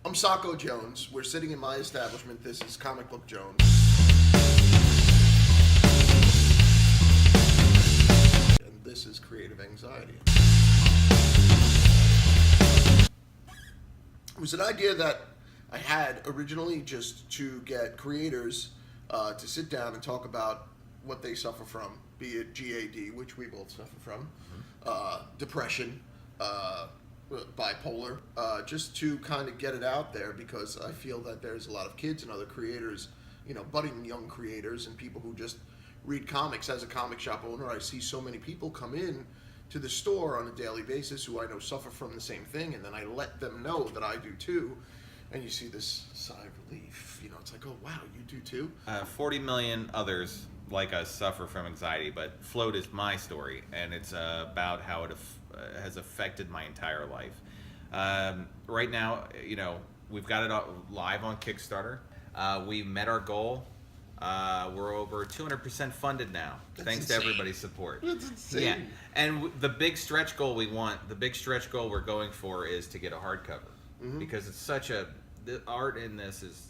I'm Socko Jones. We're sitting in my establishment. This is Comic Book Jones. And this is Creative Anxiety. It was an idea that I had originally just to get creators to sit down and talk about what they suffer from, be it GAD, which we both suffer from, depression, bipolar, just to kind of get it out there, because I feel that there's a lot of kids and other creators, budding young creators and people who just read comics. As a comic shop owner, I see so many people come in to the store on a daily basis who I know suffer from the same thing, and then I let them know that I do too, and you see this sigh of relief. It's like, oh wow, you do too? 40 million others like us suffer from anxiety, but Float is my story, and it's about how it has affected my entire life. Right now, we've got it live on Kickstarter. We met our goal. We're over 200% funded now, thanks to everybody's support. That's insane. Yeah, and the big stretch goal we're going for is to get a hardcover, because it's the art in this is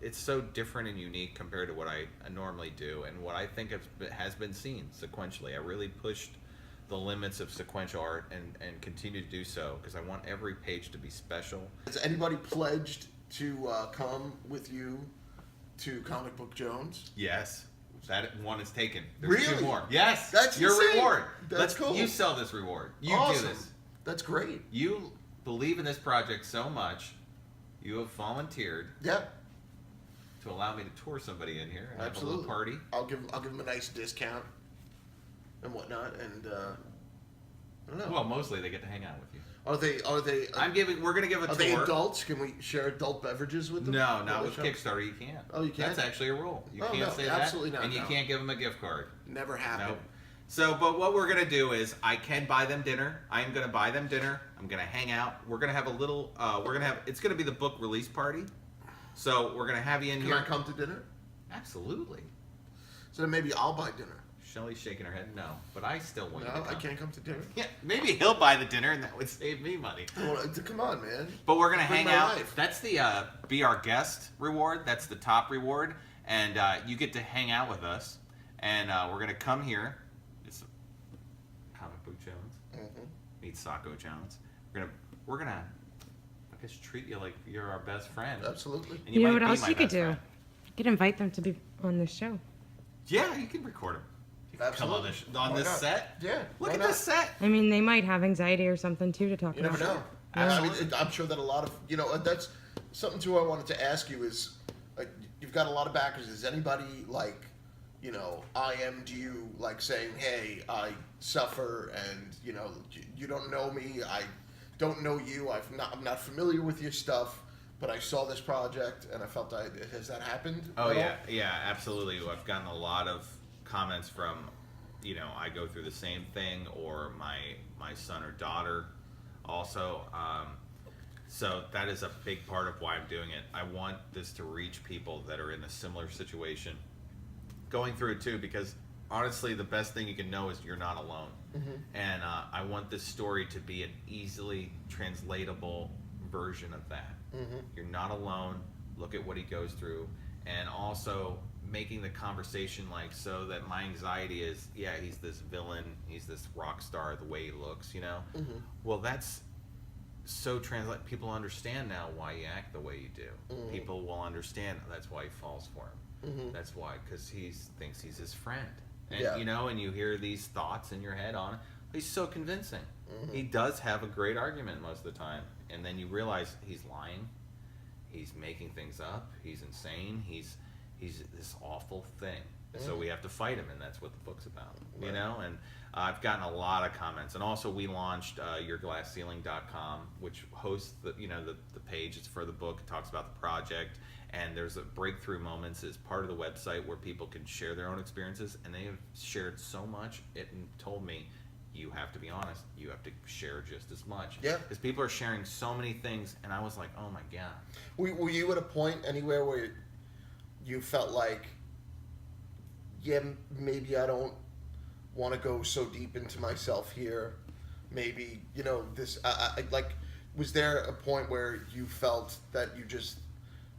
it's so different and unique compared to what I normally do, and what I think has been seen sequentially. I really pushed the limits of sequential art and continue to do so, because I want every page to be special. Has anybody pledged to come with you to Comic Book Jones? Yes. That one is taken. There's Really? 2 more. Yes. That's your insane. reward. That's cool. You sell this reward. You Awesome. do this. That's great. You believe in this project so much, you have volunteered Yeah, to allow me to tour somebody in here and have a absolutely. little party. I'll give them a nice discount and whatnot, and I don't know. Well, mostly they get to hang out with you. Are they? We're gonna give a Are tour. they adults? Can we share adult beverages with them? No, not Will with they come? Kickstarter. You can't. Oh, you can't? That's actually a rule. You Oh, can't no, say absolutely that, not, and you no. can't give them a gift card. Never happened. Nope. So, but what we're gonna do is, I can buy them dinner. I am gonna buy them dinner. I'm gonna hang out. We're gonna have a little. It's gonna be the book release party. So we're gonna have you in Can here. I come to dinner? Absolutely. So then maybe I'll buy dinner. Shelly's shaking her head no, but I still want you to No, come. I can't come to dinner. Yeah, maybe he'll buy the dinner, and that would save me money. Come on, man. But we're gonna Bring hang my out. life. That's the be our guest reward. That's the top reward, and you get to hang out with us. And we're gonna come here. It's Comic Book Jones. Meet Socko Jones. We're gonna I guess treat you like you're our best friend. Absolutely. And You know might what be else my you could best do? friend. You could invite them to be on the show. Yeah, you can record them. You can come on Absolutely. this on Why this not? set. Yeah. Look why at not? this set. I mean, they might have anxiety or something too to talk You never about. know. Absolutely. I'm sure that a lot of that's something too. I wanted to ask you is, you've got a lot of backers. Is anybody IM'd you saying, hey, I suffer, and you don't know me, I don't know you, I'm not familiar with your stuff, but I saw this project and I felt has that happened? Oh at all? yeah, absolutely. I've gotten a lot of comments from, I go through the same thing, or my son or daughter also. So that is a big part of why I'm doing it. I want this to reach people that are in a similar situation, going through it too, because honestly, the best thing you can know is you're not alone. And I want this story to be an easily translatable version of that. You're not alone. Look at what he goes through, and also making the conversation so that my anxiety is, yeah, he's this villain, he's this rock star, the way he looks, Well, that's so people understand now why you act the way you do. People will understand that's why he falls for him. That's why, because he thinks he's his friend. And Yeah. and you hear these thoughts in your head on it. He's so convincing. He does have a great argument most of the time, and then you realize he's lying. He's making things up. He's insane. He's this awful thing. So we have to fight him, and that's what the book's about. Right. And I've gotten a lot of comments, and also we launched yourglassceiling.com, which hosts the page. It's for the book. It talks about the project, and there's a breakthrough moments is part of the website where people can share their own experiences, and they have shared so much. It told me, you have to be honest. You have to share just as much. Yeah. Because people are sharing so many things, and I was like, oh my god. Were you at a point anywhere where you felt like, yeah, maybe I don't want to go so deep into myself here. Maybe, this, was there a point where you felt that you just,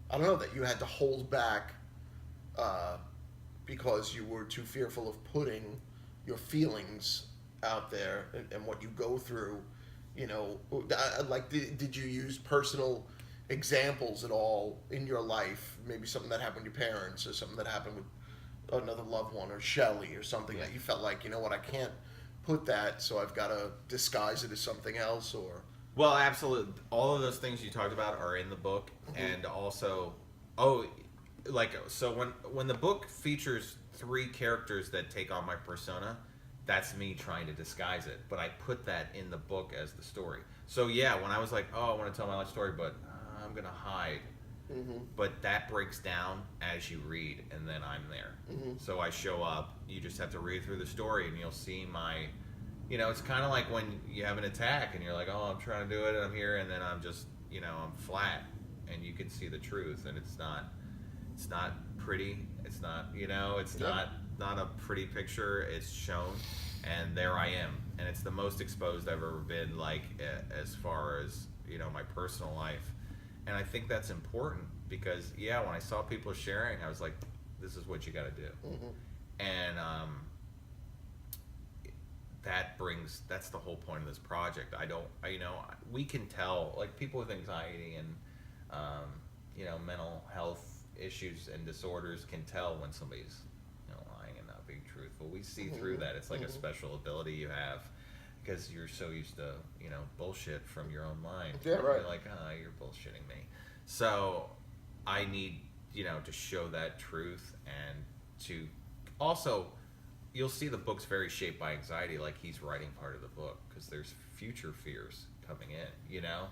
I don't know, that you had to hold back because you were too fearful of putting your feelings out there and what you go through? You know, like, did you use personal examples at all in your life? Maybe something that happened with your parents, or something that happened with another loved one, or Shelley, or something that you felt like, you know what, I can't put that, so I've got to disguise it as something else, or... Well, absolutely. All of those things you talked about are in the book, and also, so when the book features 3 characters that take on my persona, that's me trying to disguise it, but I put that in the book as the story. So yeah, when I was like, oh, I want to tell my life story, but I'm gonna hide, but that breaks down as you read, and then I'm there. So I show up. You just have to read through the story, and you'll see my, you know, it's kind of like when you have an attack, and you're like, oh, I'm trying to do it, and I'm here, and then I'm just, you know, I'm flat, and you can see the truth, and it's not pretty. It's not, you know, it's not a pretty picture. It's shown, and there I am, and it's the most exposed I've ever been, like, as far as, you know, my personal life. And I think that's important because, yeah, when I saw people sharing, I was like, this is what you got to do. And that's the whole point of this project. You know, we can tell, like, people with anxiety and you know, mental health issues and disorders can tell when somebody's, you know, lying and not being truthful. We see through that. It's like a special ability you have because you're so used to, you know, bullshit from your own mind. Yeah, right. You're like, you're bullshitting me. So I need, you know, to show that truth, and to also, you'll see the book's very shaped by anxiety, like he's writing part of the book, because there's future fears coming in, you know?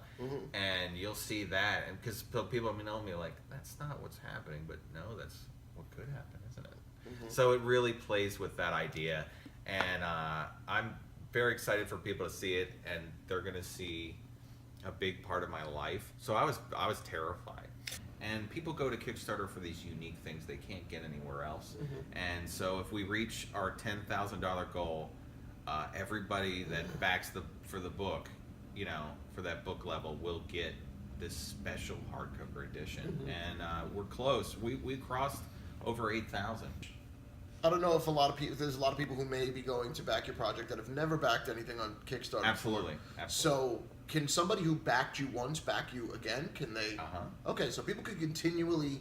And you'll see that, and because people know me like, that's not what's happening, but no, that's what could happen, isn't it? So it really plays with that idea, and I'm very excited for people to see it, and they're going to see a big part of my life. So I was terrified. And people go to Kickstarter for these unique things they can't get anywhere else. And so if we reach our $10,000 goal, everybody that backs for the book, you know, for that book level, will get this special hardcover edition. And we're close. We crossed over 8,000. I don't know if there's a lot of people who may be going to back your project that have never backed anything on Kickstarter. Absolutely. So can somebody who backed you once back you again? Can they? Okay, so people could continually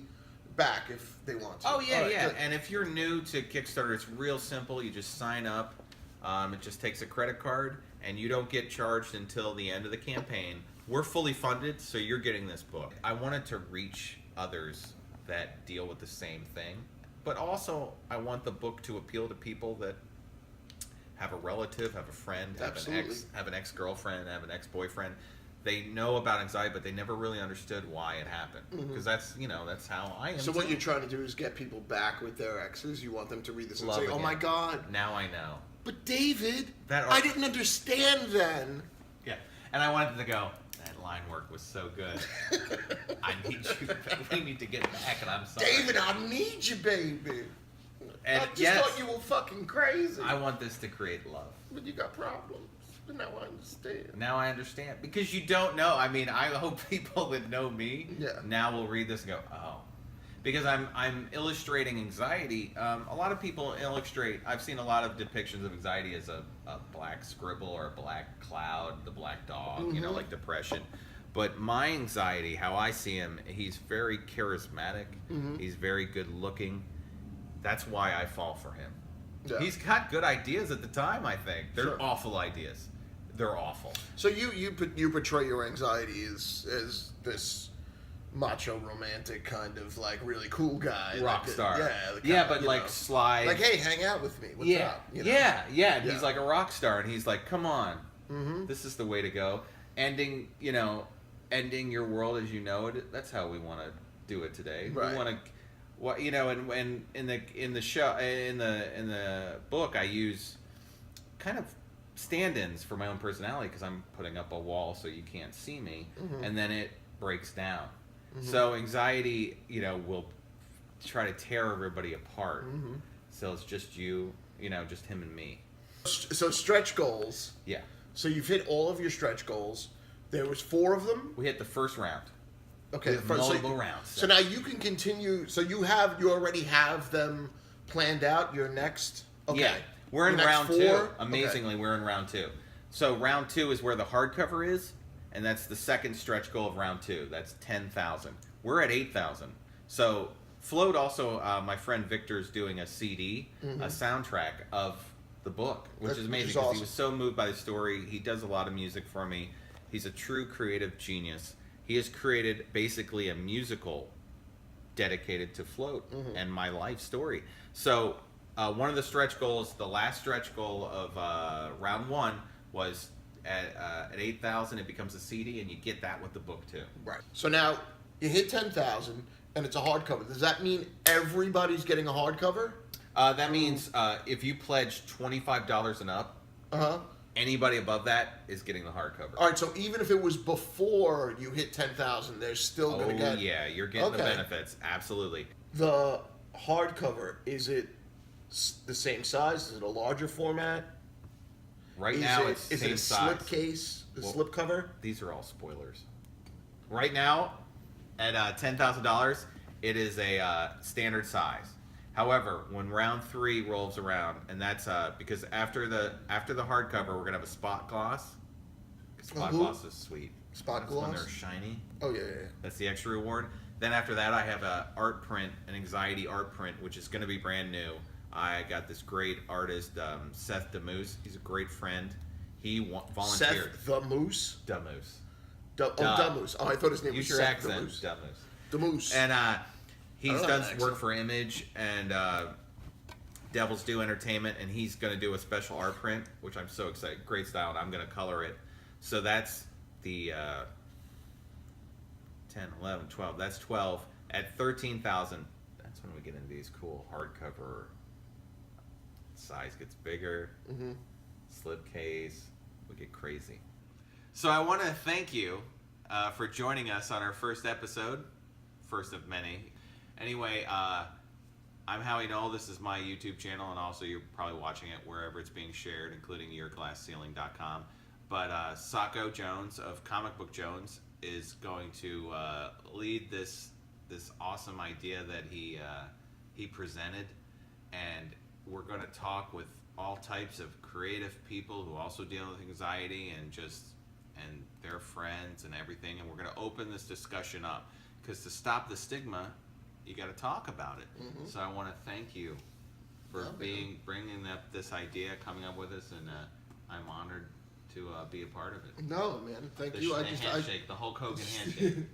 back if they want to. Oh yeah, right, yeah. good. And if you're new to Kickstarter, it's real simple. You just sign up. It just takes a credit card, and you don't get charged until the end of the campaign. We're fully funded, so you're getting this book. I wanted to reach others that deal with the same thing, but also I want the book to appeal to people that have a relative, have a friend, have an ex-girlfriend, have an ex-boyfriend. They know about anxiety, but they never really understood why it happened. Because that's, you know, that's how I am. So what you're trying to do is get people back with their exes. You want them to read this and say, Love "Oh my God!" Now I know. But David, I didn't understand then. Yeah, and I wanted to go, that line work was so good. I need you. We need to get back, and I'm sorry. David, I need you, baby. And I just thought you were fucking crazy. I want this to create love. But you got problems. But now I understand. Now I understand. Because you don't know. I mean, I hope people that know me now will read this and go, oh. Because I'm illustrating anxiety. A lot of people illustrate, I've seen a lot of depictions of anxiety as a black scribble or a black cloud, the black dog, you know, like depression. But my anxiety, how I see him, he's very charismatic. He's very good looking. That's why I fall for him. Yeah. He's got good ideas at the time, I think. They're awful ideas. They're awful. So you portray your anxiety as this macho romantic kind of like really cool guy. Rock star. Yeah, but like sly. Like, hey, hang out with me. What's up? You know? Yeah. He's like a rock star, and he's like, come on. This is the way to go. Ending your world as you know it. That's how we want to do it today. Right. We want to... Well, you know, and in the book, I use kind of stand-ins for my own personality because I'm putting up a wall so you can't see me, and then it breaks down. So anxiety, you know, will try to tear everybody apart. So it's just you know, just him and me. So stretch goals. Yeah. So you've hit all of your stretch goals. There was 4 of them. We hit the first round. Okay, We have multiple rounds. So now you can continue. So you already have them planned out. Your next. Okay. Yeah, we're in Your next round 4? 2. Amazingly, we're in round 2. So round 2 is where the hardcover is, and that's the second stretch goal of round 2. That's 10,000. We're at 8,000. So Float also, my friend Victor's doing a CD, a soundtrack of the book, which is amazing because he was so moved by the story. He does a lot of music for me. He's a true creative genius. He has created basically a musical dedicated to Float and my life story. So one of the stretch goals, the last stretch goal of round 1 was at 8,000, it becomes a CD, and you get that with the book too. Right. So now you hit 10,000, and it's a hardcover. Does that mean everybody's getting a hardcover? That means if you pledge $25 and up, anybody above that is getting the hardcover. All right. So even if it was before you hit 10,000, they're still going to get. Oh yeah, you're getting the benefits. Absolutely. The hardcover, is it the same size? Is it a larger format? Right now, it's the same a size. slip case? The slip cover? These are all spoilers. Right now, at $10,000, it is a standard size. However, when round 3 rolls around, and that's because after the hardcover, we're gonna have a spot gloss. Spot gloss is sweet. Spot That's gloss when they're shiny. Oh yeah. That's the extra reward. Then after that, I have a art print, an anxiety art print, which is going to be brand new. I got this great artist, Seth DeMoose. He's a great friend. He volunteered. Seth the Moose? DeMoose. DeMoose. Oh, I thought his name was Use Seth accent. DeMoose. DeMoose. DeMoose. And he's done accent. work for Image and Devil's Due Entertainment, and he's going to do a special art print, which I'm so excited. Great style, and I'm going to color it. So that's the 10, 11, 12. That's 12. At 13,000, that's when we get into these cool hardcover. Size gets bigger. Slip case. We get crazy. So I want to thank you for joining us on our first episode. First of many. Anyway, I'm Howie Noel. This is my YouTube channel, and also you're probably watching it wherever it's being shared, including yourglassceiling.com. But Socko Jones of Comic Book Jones is going to lead this awesome idea that he presented, and we're going to talk with all types of creative people who also deal with anxiety and their friends and everything, and we're going to open this discussion up because to stop the stigma, you got to talk about it. So I want to thank you for bringing up this idea, coming up with this, and I'm honored to be a part of it. No, man. Thank you. The handshake, the Hulk Hogan handshake.